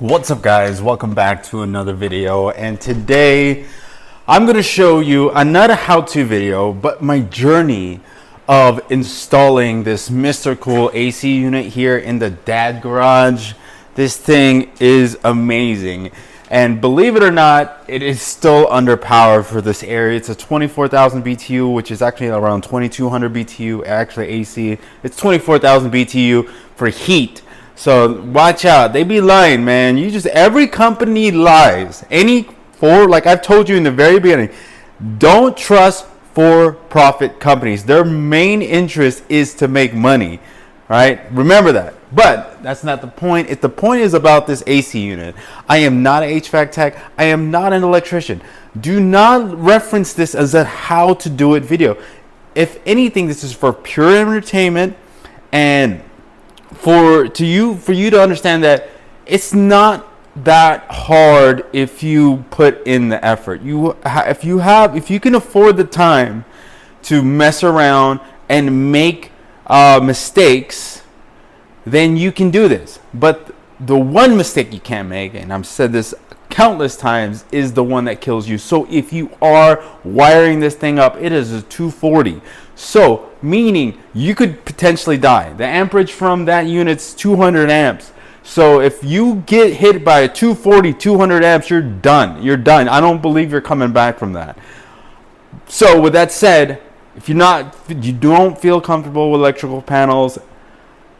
What's up, guys? Welcome back to another video, and today I'm going to show you not a how-to video but my journey of installing this Mr. Cool AC unit here in the dad garage. This thing is amazing, and believe it or not, it is still underpowered for this area. It's a 24,000 BTU, which is actually around 2200 BTU actually AC. It's 24,000 BTU for heat. So watch out. They be lying, man. Every company lies. Like I've told you in the very beginning, don't trust for-profit companies. Their main interest is to make money, right? Remember that. But that's not the point. If the point is about this AC unit, I am not an HVAC tech. I am not an electrician. Do not reference this as a how to do it video. If anything, this is for pure entertainment and for you to understand that it's not that hard if you put in the effort. If you can afford the time to mess around and make mistakes, then you can do this. But the one mistake you can't make, and I've said this countless times, is the one that kills you. So if you are wiring this thing up, it is a 240. So meaning you could potentially die. The amperage from that unit's 200 amps. So if you get hit by a 240, 200 amps, you're done. You're done. I don't believe you're coming back from that. So with that said, if you don't feel comfortable with electrical panels,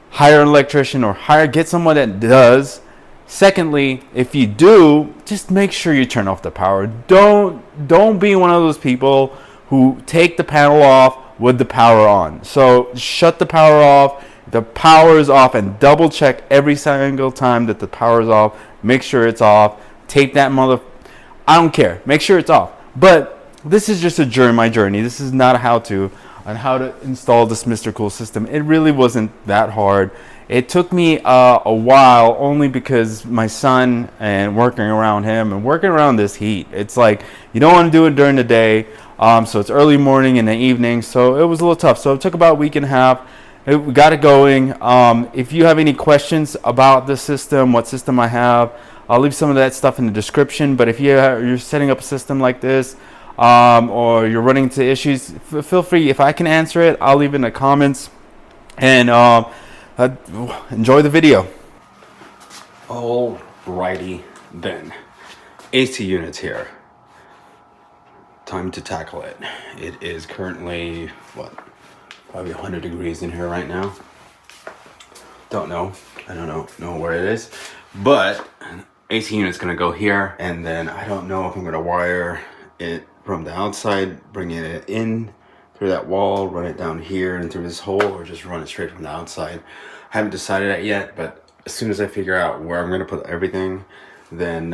hire an electrician or get someone that does. Secondly, if you do, just make sure you turn off the power. Don't be one of those people who take the panel off with the power on. So shut the power off. The power is off, and double check every single time that the power is off. Make sure it's off. Tape that I don't care. Make sure it's off. But this is just my journey. This is not a how-to on how to install this Mr. Cool system. It really wasn't that hard. It took me a while, only because my son and working around him and working around this heat. It's like you don't want to do it during the day, so it's early morning and the evening. So it was a little tough. So it took about a week and a half. We got it going. If you have any questions about the system, what system I have, I'll leave some of that stuff in the description. But if you're setting up a system like this, or you're running into issues, feel free. If I can answer it, I'll leave it in the comments. And enjoy the video. Alrighty then. AC units here. Time to tackle it. It is currently, probably 100 degrees in here right now. Don't know. I don't know where it is. But AC unit's gonna go here, and then I don't know if I'm gonna wire it from the outside, bringing it in through that wall, run it down here and through this hole, or just run it straight from the outside. I haven't decided that yet, but as soon as I figure out where I'm going to put everything, then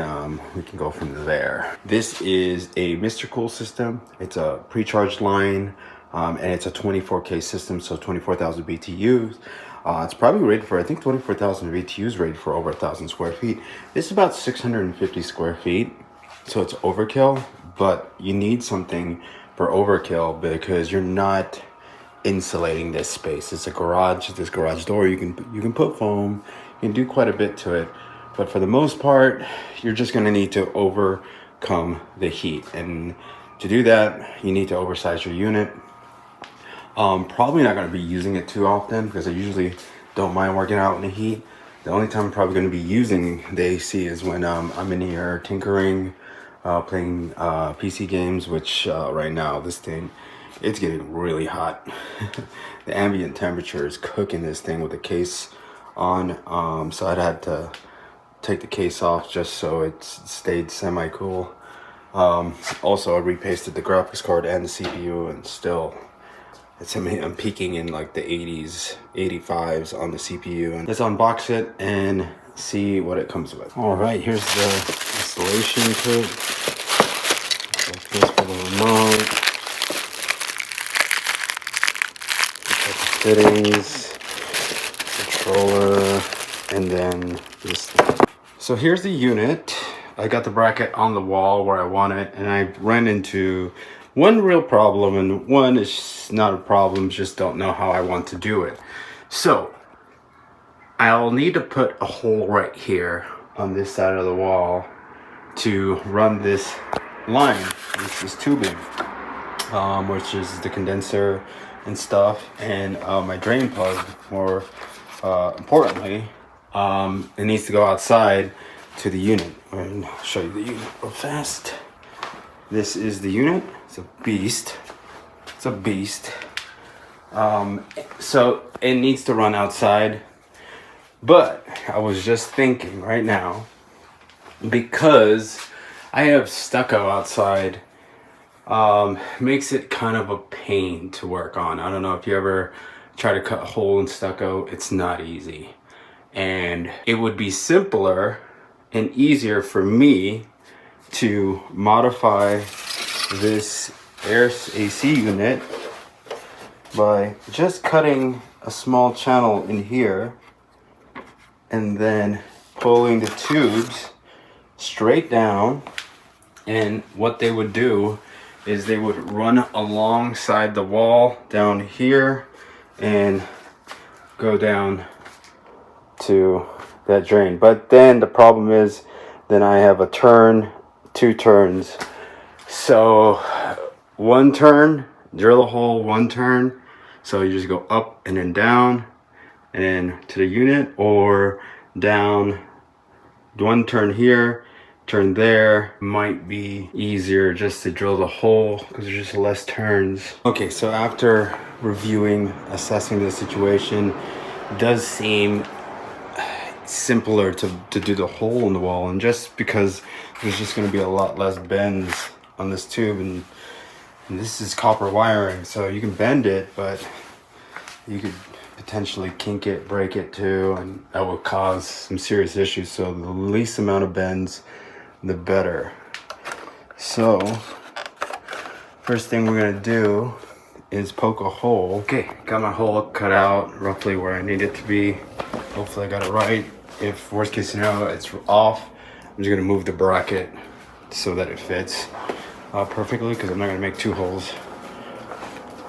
we can go from there. This is a Mr. Cool system. It's a pre-charged line, and it's a 24K system, so 24,000 BTUs. It's probably rated for, I think 24,000 BTUs rated for over 1,000 square feet. This is about 650 square feet, so it's overkill, but you need something for overkill because you're not insulating this space. It's a garage. This garage door, you can put foam, you can do quite a bit to it, but for the most part, you're just going to need to overcome the heat. And to do that, you need to oversize your unit. Probably not going to be using it too often because I usually don't mind working out in the heat. The only time I'm probably going to be using the AC is when I'm in here tinkering, playing PC games, which right now this thing, it's getting really hot. The ambient temperature is cooking this thing with the case on, so I'd had to take the case off just so it stayed semi-cool. Also, I repasted the graphics card and the CPU, and still I'm peaking in like the 80s, 85s on the CPU. And let's unbox it and see what it comes with. All right, here's the installation kit. Here's for the remote. Fittings, controller, and then this thing. So here's the unit. I got the bracket on the wall where I want it, and I ran into one real problem, and one is not a problem, just don't know how I want to do it. So I'll need to put a hole right here on this side of the wall to run this line, this tubing, which is the condenser and stuff, and my drain plug. More importantly, it needs to go outside to the unit. And I'll show you the unit real fast. This is the unit. It's a beast. It's a beast. So it needs to run outside. But I was just thinking right now, because I have stucco outside, makes it kind of a pain to work on. I don't know if you ever try to cut a hole in stucco. It's not easy. And it would be simpler and easier for me to modify this AC unit by just cutting a small channel in here and then pulling the tubes straight down. And what they would do is they would run alongside the wall down here and go down to that drain. But then the problem is, then I have a turn, 2 turns. So 1 turn, drill a hole, 1 turn. So you just go up and then down and then to the unit, or down, 1 turn here, turn there. Might be easier just to drill the hole because there's just less turns. Okay, so after reviewing, assessing the situation, it does seem simpler to do the hole in the wall, and just because there's just going to be a lot less bends on this tube, and this is copper wiring, so you can bend it, but you could potentially kink it, break it too, and that will cause some serious issues. So the least amount of bends, the better. So first thing we're gonna do is poke a hole. Okay, got my hole cut out roughly where I need it to be. Hopefully I got it right. If worst case scenario it's off, I'm just gonna move the bracket so that it fits perfectly, because I'm not gonna make 2 holes.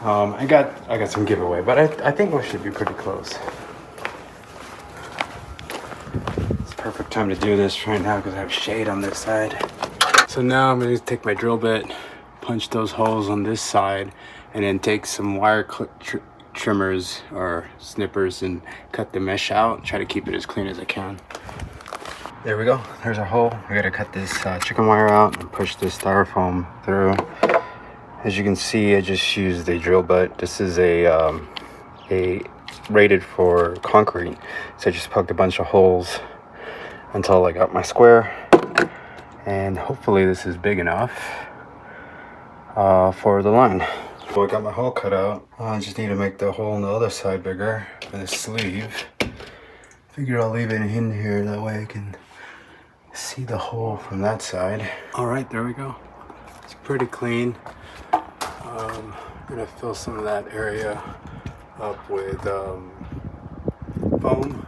I got some giveaway, but I think we should be pretty close. It's perfect time to do this right now because I have shade on this side. So now I'm gonna take my drill bit, punch those holes on this side, and then take some wire trimmers or snippers and cut the mesh out. Try to keep it as clean as I can. There we go. There's our hole. We gotta cut this chicken wire out and push this styrofoam through. As you can see, I just used a drill bit. This is a rated for concrete, so I just poked a bunch of holes until I got my square, and hopefully this is big enough for the line. So I got my hole cut out. I just need to make the hole on the other side bigger for the sleeve. Figure I'll leave it in here, that way I can see the hole from that side. All right, there we go. It's pretty clean. I'm gonna fill some of that area up with foam,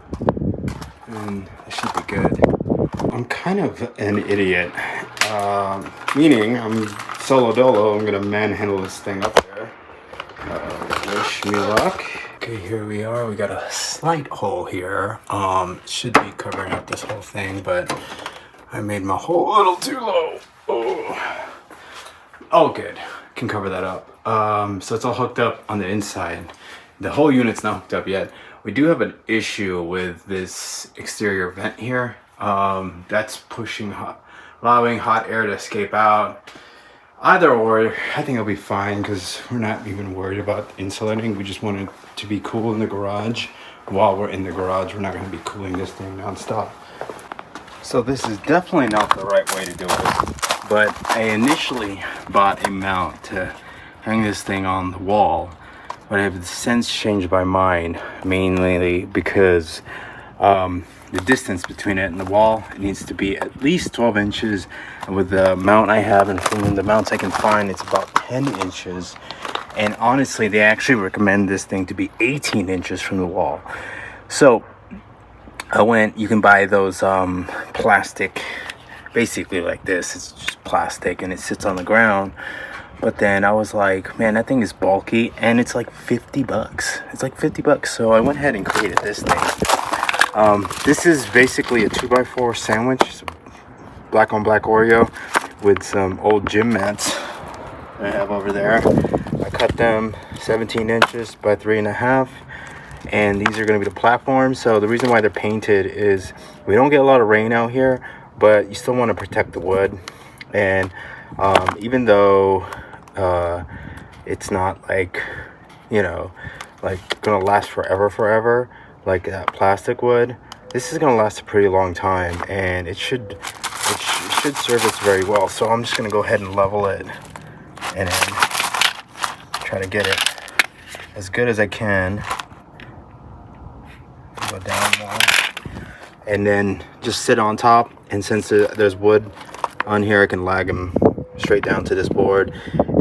and it should be good. I'm kind of an idiot, meaning I'm solo dolo. I'm gonna manhandle this thing up there. Wish me luck. Okay, here we are. We got a slight hole here. Should be covering up this whole thing, but I made my hole a little too low. Oh, good. Can cover that up. So it's all hooked up on the inside. The whole unit's not hooked up yet. We do have an issue with this exterior vent here. That's pushing allowing hot air to escape out. Either or, I think it'll be fine because we're not even worried about insulating. We just want it to be cool in the garage. While we're in the garage, we're not going to be cooling this thing nonstop. So this is definitely not the right way to do it. But I initially bought a mount to hang this thing on the wall, but I've since changed my mind, mainly because the distance between it and the wall, it needs to be at least 12 inches. And with the mount I have, and from the mounts I can find, it's about 10 inches. And honestly, they actually recommend this thing to be 18 inches from the wall. So I went, you can buy those plastic, basically like this. It's just plastic and it sits on the ground. But then I was like, man, that thing is bulky and it's like $50. It's like $50. So I went ahead and created this thing. This is basically a 2x4 sandwich. It's a black on black Oreo with some old gym mats I have over there. I cut them 17 inches by 3.5, and these are going to be the platforms. So the reason why they're painted is we don't get a lot of rain out here, but you still want to protect the wood. And even though it's not like, you know, like gonna last forever like that plastic would, this is gonna last a pretty long time, and it should service very well. So I'm just gonna go ahead and level it and then try to get it as good as I can. Go down more and then just sit on top, and since there's wood on here, I can lag them straight down to this board.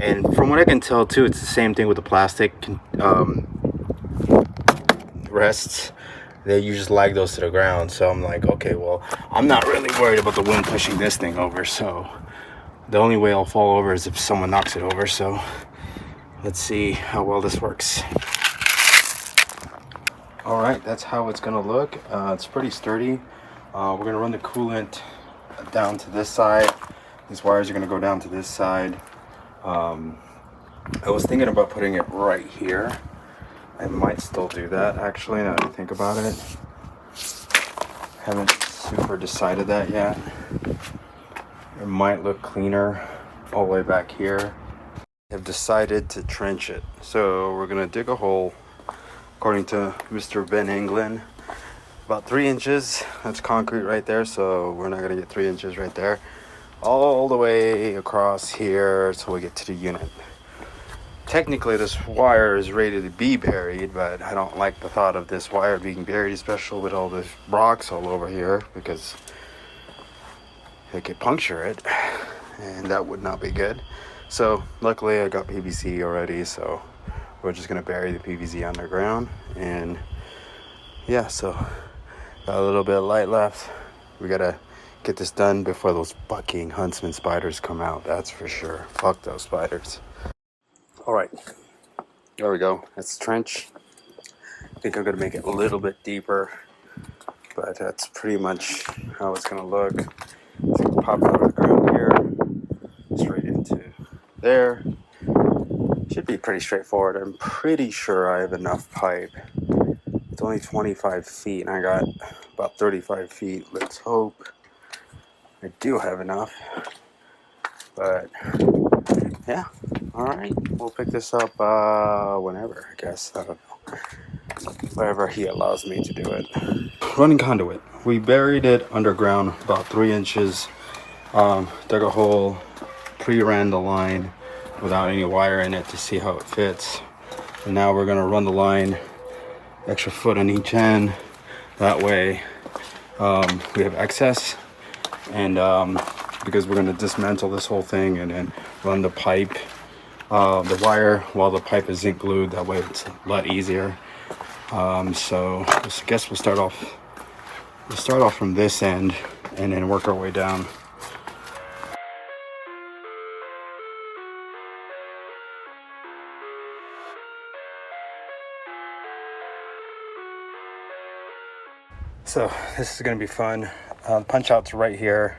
And from what I can tell too, it's the same thing with the plastic rests. You just lag those to the ground. So I'm like, okay, well, I'm not really worried about the wind pushing this thing over. So the only way I'll fall over is if someone knocks it over. So let's see how well this works. All right, that's how it's gonna look. It's pretty sturdy. We're gonna run the coolant down to this side. These wires are gonna go down to this side. I was thinking about putting it right here. I might still do that, actually, now that I think about it. Haven't super decided that yet. It might look cleaner all the way back here. I've decided to trench it. So we're gonna dig a hole, according to Mr. Ben England, about 3 inches. That's concrete right there, so we're not gonna get 3 inches right there. All the way across here till we get to the unit. Technically this wire is ready to be buried, but I don't like the thought of this wire being buried, especially with all the rocks all over here, because it could puncture it and that would not be good. So luckily I got PVC already, so we're just gonna bury the PVC underground. And yeah, so got a little bit of light left. We gotta get this done before those fucking huntsman spiders come out, that's for sure. Fuck those spiders. All right, there we go. That's the trench. I think I'm gonna make it a little bit deeper, but that's pretty much how it's gonna look. So you pop out of the ground here, straight into there. Should be pretty straightforward. I'm pretty sure I have enough pipe. It's only 25 feet and I got about 35 feet. Let's hope I do have enough. But yeah, all right, we'll pick this up whenever, I guess. I don't know, wherever he allows me to do it. Running conduit, we buried it underground about 3 inches. Dug a hole, pre-ran the line without any wire in it to see how it fits, and now we're gonna run the line extra foot on each end. That way we have excess, and because we're going to dismantle this whole thing and then run the pipe, the wire, while the pipe is zinc glued. That way it's a lot easier. So I guess we'll start off from this end and then work our way down. So this is going to be fun. Punch out's right here.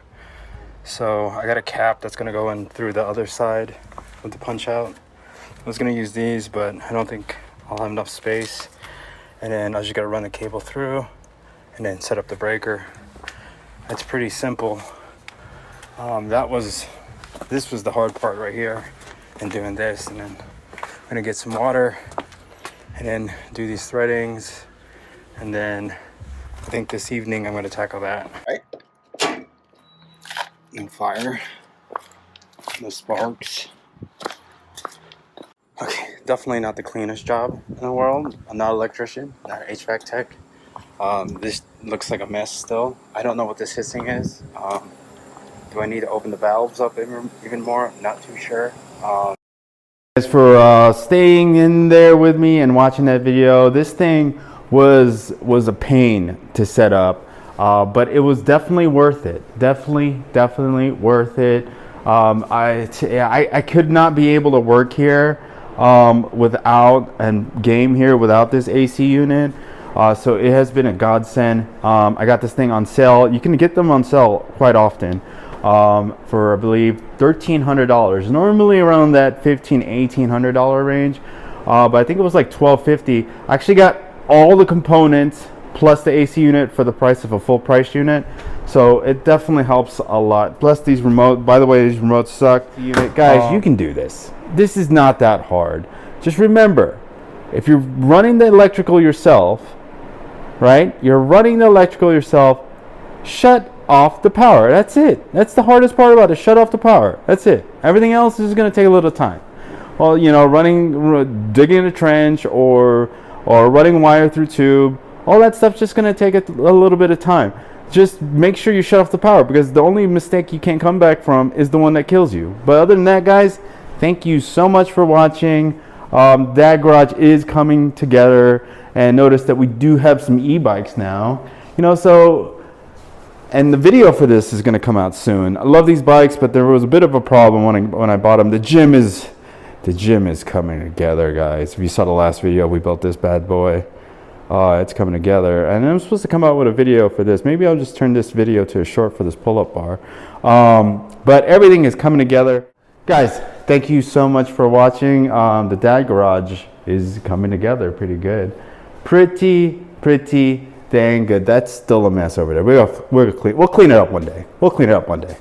So I got a cap that's going to go in through the other side of the punch out. I was going to use these, but I don't think I'll have enough space. And then I just got to run the cable through and then set up the breaker. It's pretty simple. This was the hard part right here, and doing this. And then I'm going to get some water and then do these threadings. And then I think this evening I'm going to tackle that. Right. And fire the sparks. Okay, definitely not the cleanest job in the world. I'm not an electrician, not an HVAC tech. This looks like a mess still. I don't know what this hissing is. Do I need to open the valves up even more? I'm not too sure. Thanks for staying in there with me and watching that video. This thing was a pain to set up. But it was definitely worth it. Definitely worth it. I could not be able to work here without and game here without this AC unit. So it has been a godsend. I got this thing on sale. You can get them on sale quite often for, I believe, $1,300. Normally around that $1,800 range, but I think it was like $1,250. I actually got all the components plus the AC unit for the price of a full price unit. So it definitely helps a lot. Plus these remote, by the way, these remotes suck. Guys, you can do this. This is not that hard. Just remember, if you're running the electrical yourself, right? You're running the electrical yourself, shut off the power. That's it. That's the hardest part about it. Shut off the power. That's it. Everything else is going to take a little time. Well, you know, digging a trench or running wire through tube, all that stuff's just going to take a little bit of time. Just make sure you shut off the power, because the only mistake you can't come back from is the one that kills you. But other than that, guys, thank you so much for watching. Dad Garage is coming together, and notice that we do have some e-bikes now. You know, so, and the video for this is going to come out soon. I love these bikes, but there was a bit of a problem when I bought them. The gym is coming together, guys. If you saw the last video, we built this bad boy. It's coming together, and I'm supposed to come out with a video for this. Maybe I'll just turn this video to a short for this pull-up bar. But everything is coming together. Guys, thank you so much for watching. The Dad Garage is coming together pretty good. Pretty dang good. That's still a mess over there. We'll clean it up one day.